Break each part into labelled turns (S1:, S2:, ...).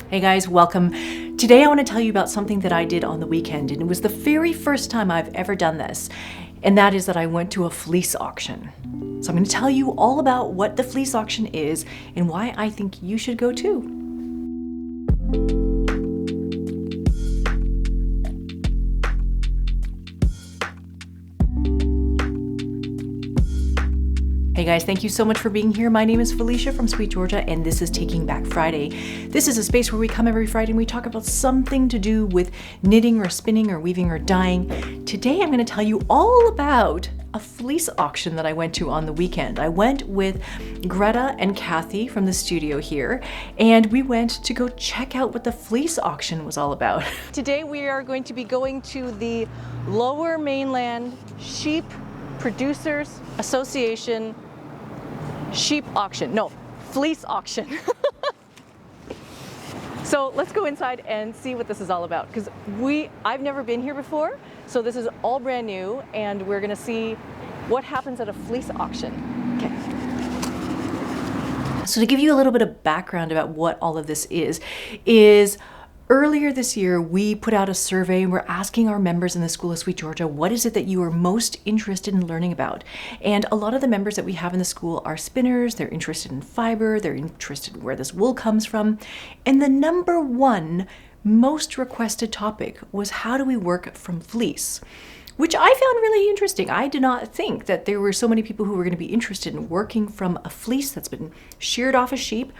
S1: Hey guys, welcome. Today I want to tell you about something that I did on the weekend, and it was the very first time I've ever done this, and that is that I went to a fleece auction. So I'm going to tell you all about what the fleece auction is and why I think you should go too. Hey guys, thank you so much for being here. My name is Felicia from SweetGeorgia, and this is Taking Back Friday. This is a space where we come every Friday and we talk about something to do with knitting or spinning or weaving or dyeing. Today I'm going to tell you all about a fleece auction that I went to on the weekend. I went with Greta and Kathy from the studio here, and we went to go check out what the fleece auction was all about. Today we are going to be going to the Lower Mainland Sheep Producers Association sheep auction. No, fleece auction. So let's go inside and see what this is all about, because I've never been here before, so this is all brand new, and we're gonna see what happens at a fleece auction. Okay. So to give you a little bit of background about what all of this is earlier this year, we put out a survey and we're asking our members in the School of SweetGeorgia, what is it that you are most interested in learning about? And a lot of the members that we have in the school are spinners, they're interested in fiber, they're interested in where this wool comes from. And the number one most requested topic was, how do we work from fleece? Which I found really interesting. I did not think that there were so many people who were going to be interested in working from a fleece that's been sheared off a sheep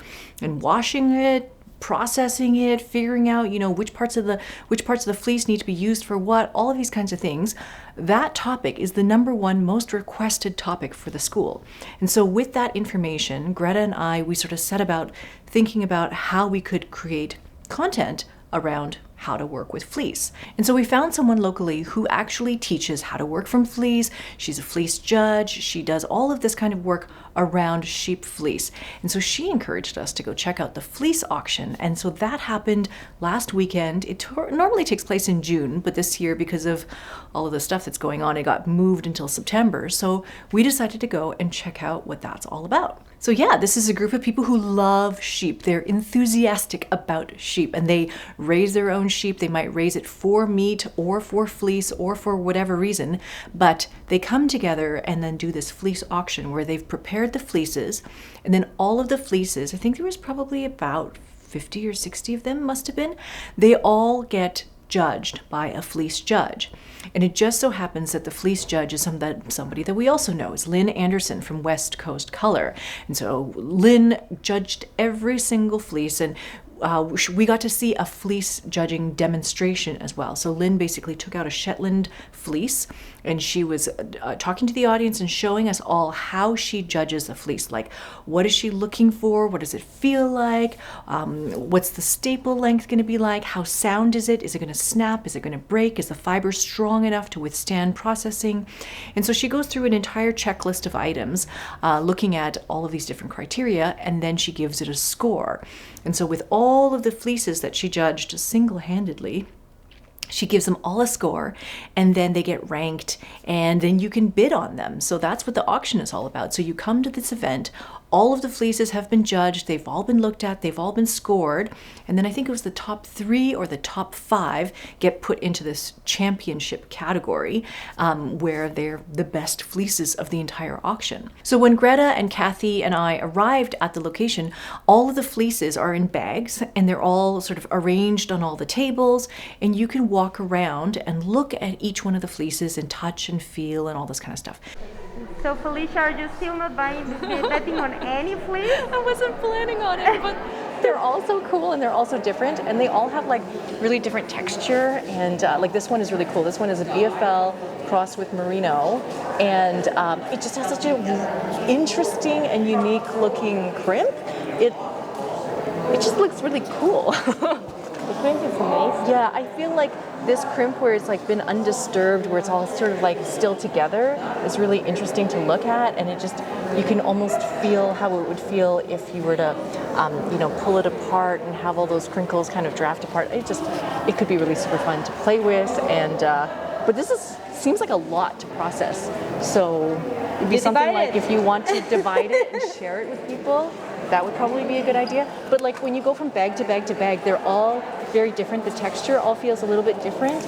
S1: and washing it, processing it, figuring out, which parts of the fleece need to be used for what, all of these kinds of things. That topic is the number one most requested topic for the school. And so with that information, Greta and I, we sort of set about thinking about how we could create content around how to work with fleece. And so we found someone locally who actually teaches how to work from fleece. She's a fleece judge. She does all of this kind of work around sheep fleece. And so she encouraged us to go check out the fleece auction. And so that happened last weekend. It normally takes place in June, but this year, because of all of the stuff that's going on, it got moved until September. So we decided to go and check out what that's all about. So yeah, this is a group of people who love sheep. They're enthusiastic about sheep, and they raise their own sheep. They might raise it for meat or for fleece or for whatever reason, but they come together and then do this fleece auction where they've prepared the fleeces, and then all of the fleeces, I think there was probably about 50 or 60 of them must have been, they all get judged by a fleece judge. And it just so happens that the fleece judge is somebody that we also know, is Lynn Anderson from West Coast Color. And so Lynn judged every single fleece, and we got to see a fleece judging demonstration as well. So Lynn basically took out a Shetland fleece, and she was talking to the audience and showing us all how she judges a fleece. Like, what is she looking for? What does it feel like? What's the staple length going to be like? How sound is it? Is it going to snap? Is it going to break? Is the fiber strong enough to withstand processing? And so she goes through an entire checklist of items, looking at all of these different criteria, and then she gives it a score. And so with all of the fleeces that she judged single-handedly, she gives them all a score, and then they get ranked, and then you can bid on them. So that's what the auction is all about. So you come to this event, all of the fleeces have been judged, they've all been looked at, they've all been scored, and then I think it was the top 3 or the top 5 get put into this championship category, where they're the best fleeces of the entire auction. So when Greta and Kathy and I arrived at the location, all of the fleeces are in bags, and they're all sort of arranged on all the tables, and you can walk around and look at each one of the fleeces and touch and feel and all this kind of stuff.
S2: So Felicia, are you still not betting on any fleece?
S1: I wasn't planning on it, but they're all so cool and they're all so different, and they all have like really different texture, and like this one is really cool. This one is a BFL crossed with merino, and it just has such an interesting and unique looking crimp. It just looks really cool.
S2: The crimp is amazing.
S1: Yeah, I feel like this crimp where it's like been undisturbed, where it's all sort of like still together, is really interesting to look at, and it just, you can almost feel how it would feel if you were to, pull it apart and have all those crinkles kind of draft apart. It could be really super fun to play with, and but this seems like a lot to process. So It'd be
S3: You
S1: something
S3: divide
S1: like
S3: it.
S1: if you want to divide it and share it with people, that would probably be a good idea. But like when you go from bag to bag to bag, they're all very different. The texture all feels a little bit different.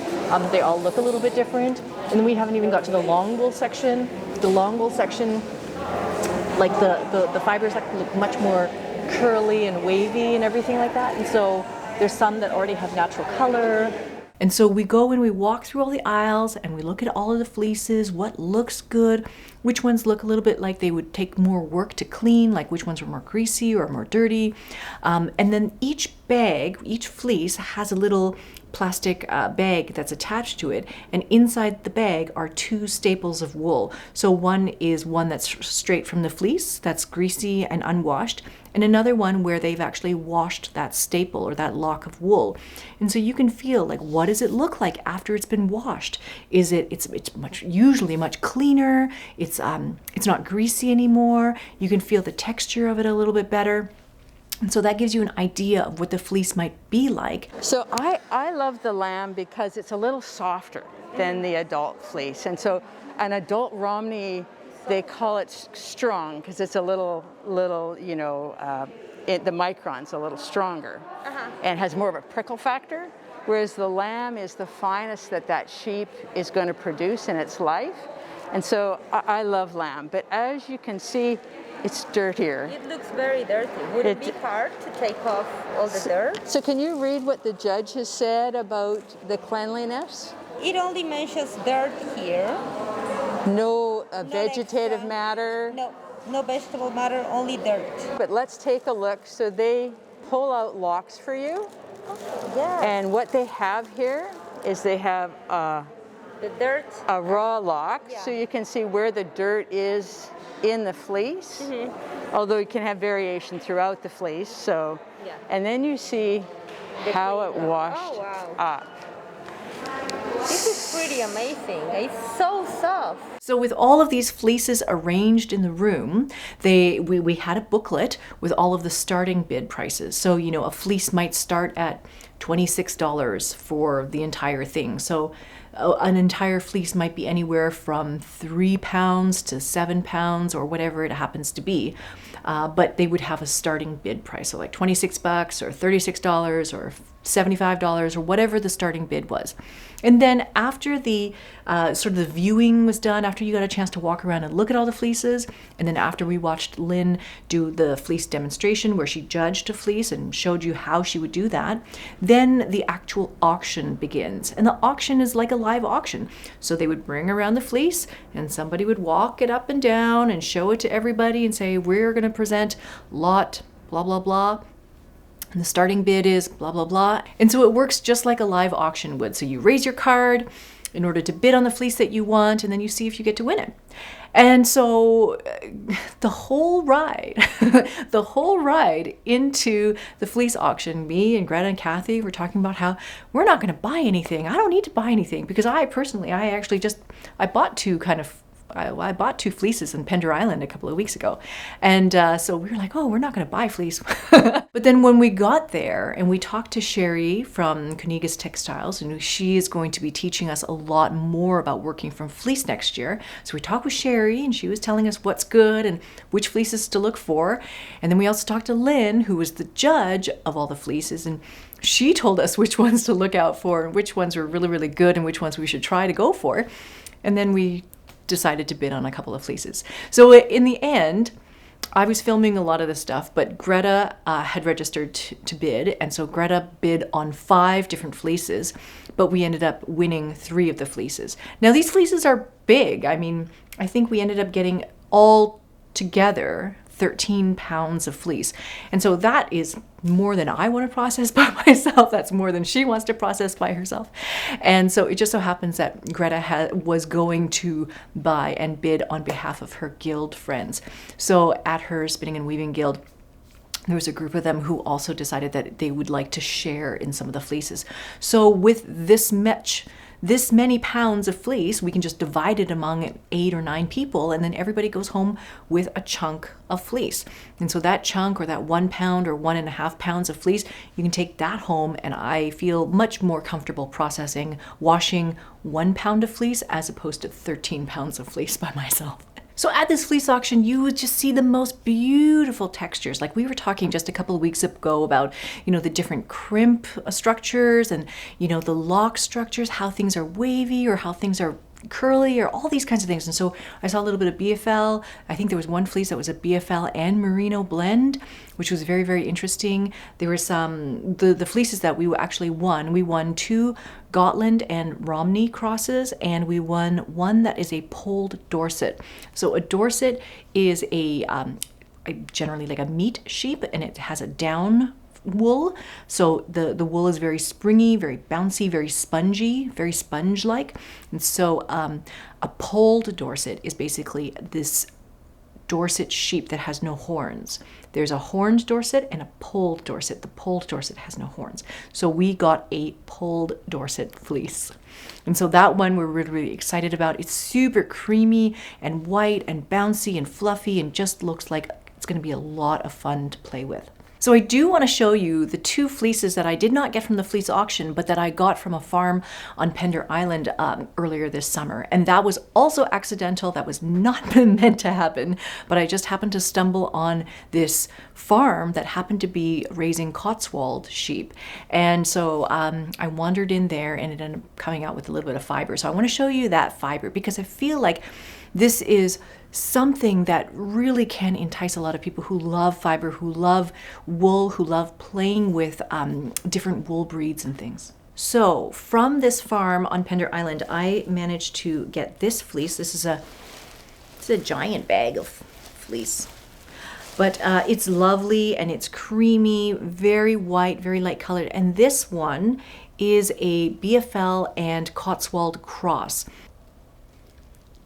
S1: They all look a little bit different. And then we haven't even got to the long wool section. The long wool section, like the fibers look much more curly and wavy and everything like that. And so there's some that already have natural color. And so we go and we walk through all the aisles and we look at all of the fleeces, what looks good, which ones look a little bit like they would take more work to clean, like which ones are more greasy or more dirty. And then each bag, each fleece has a little plastic bag that's attached to it, and inside the bag are two staples of wool. So one is one that's straight from the fleece, that's greasy and unwashed, and another one where they've actually washed that staple or that lock of wool. And so you can feel like, what does it look like after it's been washed? It's usually much cleaner. It's not greasy anymore. You can feel the texture of it a little bit better. And so that gives you an idea of what the fleece might be like.
S3: So I love the lamb because it's a little softer than the adult fleece. And so an adult Romney, they call it strong because it's a little you know, the micron's a little stronger and has more of a prickle factor. Whereas the lamb is the finest that sheep is going to produce in its life. And so I love lamb. But as you can see, it's dirtier.
S4: It looks very dirty. Would it be hard to take off all the dirt?
S3: So can you read what the judge has said about the cleanliness?
S4: It only mentions dirt here.
S3: No vegetative
S4: extra.
S3: matter?
S4: No vegetable matter, only dirt.
S3: But let's take a look. So they pull out locks for you.
S4: Yeah.
S3: And what they have here is they have
S4: The dirt.
S3: a raw lock,
S4: Yeah.
S3: so you can see where the dirt is in the fleece, although you can have variation throughout the fleece. So,
S4: Yeah.
S3: and then you see how it
S4: clean.
S3: washed
S4: Oh, wow.
S3: up.
S4: This is pretty amazing. It's so soft.
S1: So with all of these fleeces arranged in the room, we had a booklet with all of the starting bid prices. So, you know, a fleece might start at $26 for the entire thing. So an entire fleece might be anywhere from 3 pounds to 7 pounds or whatever it happens to be. But they would have a starting bid price, so like $26 or $36 or $75 or whatever the starting bid was. And then after the sort of the viewing was done, after you got a chance to walk around and look at all the fleeces, and then after we watched Lynn do the fleece demonstration where she judged a fleece and showed you how she would do that, then the actual auction begins. And the auction is like a live auction. So they would bring around the fleece and somebody would walk it up and down and show it to everybody and say, we're going to present lot blah, blah, blah. And the starting bid is blah, blah, blah. And so it works just like a live auction would. So you raise your card in order to bid on the fleece that you want, and then you see if you get to win it. And so the whole ride, the whole ride into the fleece auction, me and Greta and Kathy were talking about how we're not going to buy anything. I don't need to buy anything because I bought I bought 2 fleeces in Pender Island a couple of weeks ago. And so we were like, oh, we're not going to buy fleece. But then when we got there and we talked to Sherry from Kunigas Textiles, and she is going to be teaching us a lot more about working from fleece next year. So we talked with Sherry and she was telling us what's good and which fleeces to look for. And then we also talked to Lynn, who was the judge of all the fleeces, and she told us which ones to look out for and which ones were really, really good and which ones we should try to go for. And then we decided to bid on a couple of fleeces. So in the end, I was filming a lot of this stuff, but Greta had registered to bid, and so Greta bid on 5 different fleeces, but we ended up winning 3 of the fleeces. Now these fleeces are big. I mean, I think we ended up getting all together 13 pounds of fleece. And so that is more than I want to process by myself. That's more than she wants to process by herself. And so it just so happens that Greta was going to buy and bid on behalf of her guild friends. So at her spinning and weaving guild, there was a group of them who also decided that they would like to share in some of the fleeces. So with this many pounds of fleece, we can just divide it among 8 or 9 people, and then everybody goes home with a chunk of fleece. And so that chunk, or that 1 pound or 1.5 pounds of fleece, you can take that home, and I feel much more comfortable washing 1 pound of fleece as opposed to 13 pounds of fleece by myself. So at this fleece auction, you would just see the most beautiful textures. Like we were talking just a couple of weeks ago about, the different crimp structures and, the lock structures, how things are wavy or how things are curly or all these kinds of things. And so I saw a little bit of BFL. I think there was one fleece that was a BFL and merino blend, which was very, very interesting. There were some, the fleeces that we actually won. We won 2 Gotland and Romney crosses, and we won one that is a polled Dorset. So a Dorset is a generally like a meat sheep, and it has a down wool. So the wool is very springy, very bouncy, very spongy, very sponge-like. And so a polled Dorset is basically this Dorset sheep that has no horns. There's a horned Dorset and a polled Dorset. The polled Dorset has no horns. So we got a polled Dorset fleece. And so that one we're really, really excited about. It's super creamy and white and bouncy and fluffy and just looks like it's going to be a lot of fun to play with. So I do want to show you the 2 fleeces that I did not get from the fleece auction, but that I got from a farm on Pender Island earlier this summer. And that was also accidental. That was not meant to happen, but I just happened to stumble on this farm that happened to be raising Cotswold sheep. And so I wandered in there and it ended up coming out with a little bit of fiber. So I want to show you that fiber because I feel like this is something that really can entice a lot of people who love fiber, who love wool, who love playing with different wool breeds and things. So from this farm on Pender Island, I managed to get this fleece. This is a giant bag of fleece. But it's lovely and it's creamy, very white, very light colored. And this one is a BFL and Cotswold cross.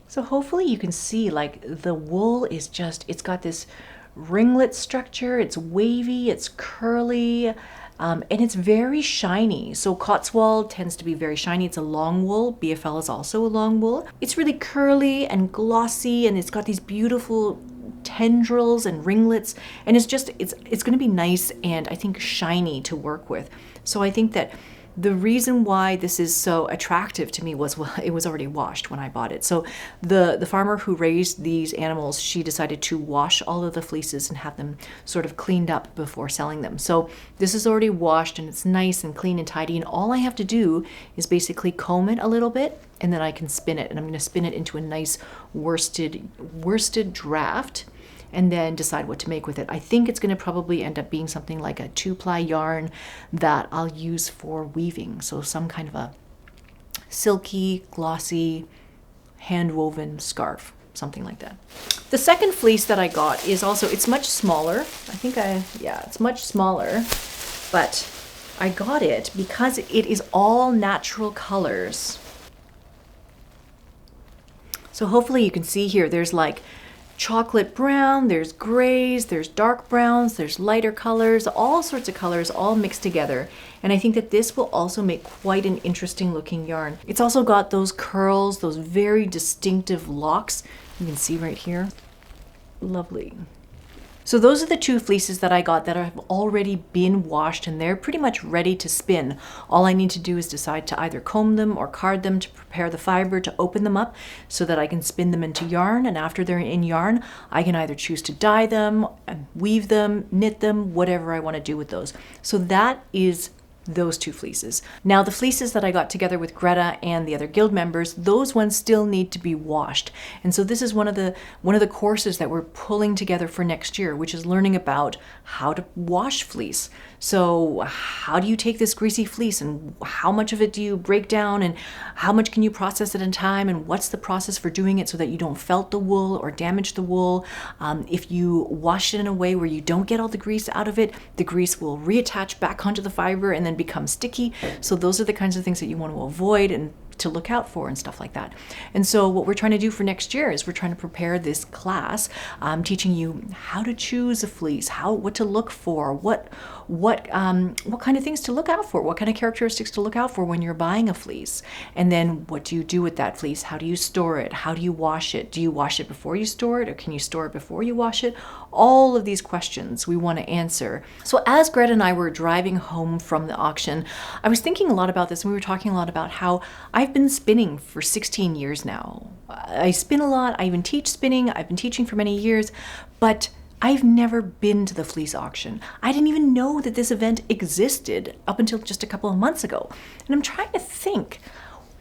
S1: So hopefully you can see like the wool is just, it's got this ringlet structure, it's wavy, it's curly, and it's very shiny. So Cotswold tends to be very shiny. It's a long wool. BFL is also a long wool. It's really curly and glossy and it's got these beautiful tendrils and ringlets, and it's going to be nice and I think shiny to work with. So I think that the reason why this is so attractive to me was, well, it was already washed when I bought it. So the farmer who raised these animals, she decided to wash all of the fleeces and have them sort of cleaned up before selling them. So this is already washed and it's nice and clean and tidy. And all I have to do is basically comb it a little bit and then I can spin it. And I'm going to spin it into a nice worsted draft and then decide what to make with it. I think it's going to probably end up being something like a 2-ply yarn that I'll use for weaving. So some kind of a silky, glossy, hand-woven scarf, something like that. The second fleece that I got is also, it's much smaller. It's much smaller, but I got it because it is all natural colors. So hopefully you can see here, there's like chocolate brown, there's grays, there's dark browns, there's lighter colors, all sorts of colors all mixed together. And I think that this will also make quite an interesting looking yarn. It's also got those curls, those very distinctive locks. You can see right here. Lovely. So those are the 2 fleeces that I got that have already been washed and they're pretty much ready to spin. All I need to do is decide to either comb them or card them to prepare the fiber to open them up so that I can spin them into yarn. And after they're in yarn, I can either choose to dye them, weave them, knit them, whatever I want to do with those. So that is those 2 fleeces. Now the fleeces that I got together with Greta and the other guild members, those ones still need to be washed. And so this is one of the courses that we're pulling together for next year, which is learning about how to wash fleece. So how do you take this greasy fleece and how much of it do you break down and how much can you process at a time and what's the process for doing it so that you don't felt the wool or damage the wool. If you wash it in a way where you don't get all the grease out of it, the grease will reattach back onto the fiber and then become sticky. So those are the kinds of things that you want to avoid and to look out for and stuff like that. And so what we're trying to do for next year is we're trying to prepare this class, teaching you how to choose a fleece, what to look for, what kind of things to look out for, what kind of characteristics to look out for when you're buying a fleece. And then what do you do with that fleece? How do you store it? How do you wash it? Do you wash it before you store it, or can you store it before you wash it? All of these questions we want to answer. So as Greta and I were driving home from the auction, I was thinking a lot about this, and we were talking a lot about how I've I've been spinning for 16 years now. I spin a lot. I even teach spinning. I've been teaching for many years, but I've never been to the Fleece Auction. I didn't even know that this event existed up until just a couple of months ago. And I'm trying to think,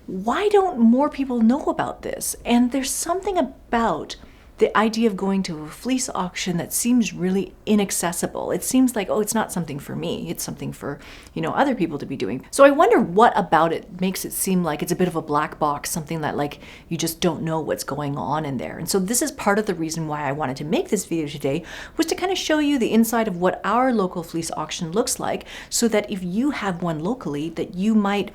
S1: why don't more people know about this? And there's something about the idea of going to a fleece auction that seems really inaccessible. It seems like, oh, it's not something for me. It's something for, other people to be doing. So I wonder what about it makes it seem like it's a bit of a black box, something that like you just don't know what's going on in there. And so this is part of the reason why I wanted to make this video today, was to kind of show you the inside of what our local fleece auction looks like, so that if you have one locally, that you might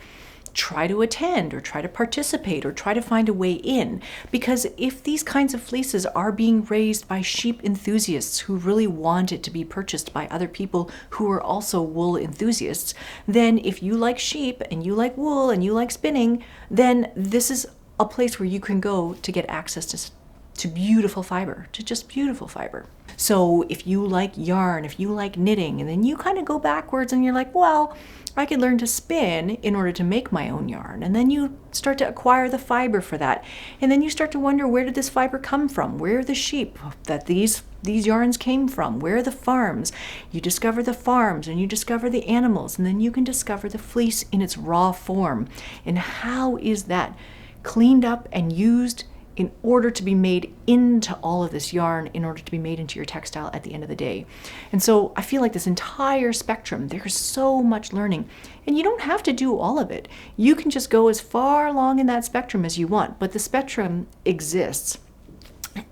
S1: try to attend or try to participate or try to find a way in. Because if these kinds of fleeces are being raised by sheep enthusiasts who really want it to be purchased by other people who are also wool enthusiasts, then if you like sheep and you like wool and you like spinning, then this is a place where you can go to get access to beautiful fiber, to just beautiful fiber. So if you like yarn, if you like knitting, and then you kind of go backwards and you're like, well, I could learn to spin in order to make my own yarn. And then you start to acquire the fiber for that. And then you start to wonder, where did this fiber come from? Where are the sheep that these yarns came from? Where are the farms? You discover the farms and you discover the animals, and then you can discover the fleece in its raw form. And how is that cleaned up and used in order to be made into all of this yarn, in order to be made into your textile at the end of the day. And so I feel like this entire spectrum, there's so much learning, and you don't have to do all of it. You can just go as far along in that spectrum as you want, but the spectrum exists.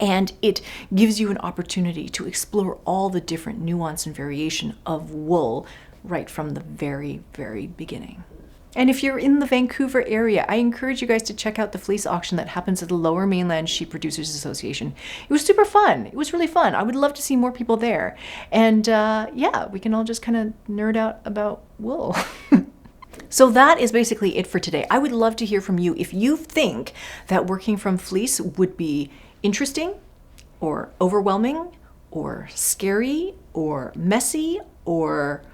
S1: And it gives you an opportunity to explore all the different nuance and variation of wool right from the very, very beginning. And if you're in the Vancouver area, I encourage you guys to check out the fleece auction that happens at the Lower Mainland Sheep Producers Association. It was super fun. It was really fun. I would love to see more people there. And yeah, we can all just kind of nerd out about wool. So that is basically it for today. I would love to hear from you if you think that working from fleece would be interesting or overwhelming or scary or messy or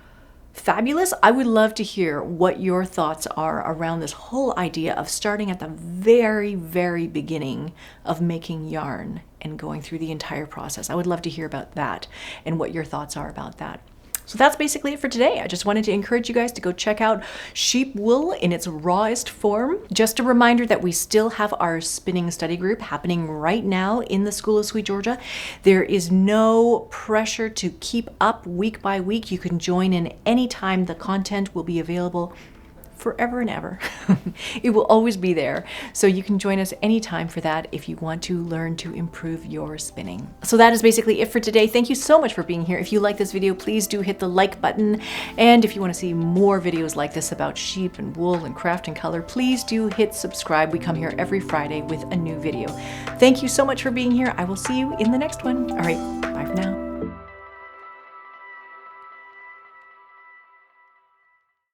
S1: fabulous. I would love to hear what your thoughts are around this whole idea of starting at the very, very beginning of making yarn and going through the entire process. I would love to hear about that and what your thoughts are about that. So that's basically it for today. I just wanted to encourage you guys to go check out sheep wool in its rawest form. Just a reminder that we still have our spinning study group happening right now in the School of SweetGeorgia. There is no pressure to keep up week by week. You can join in anytime. The content will be available forever and ever. It will always be there. So you can join us anytime for that if you want to learn to improve your spinning. So that is basically it for today. Thank you so much for being here. If you like this video, please do hit the like button. And if you want to see more videos like this about sheep and wool and craft and color, please do hit subscribe. We come here every Friday with a new video. Thank you so much for being here. I will see you in the next one. All right, bye for now.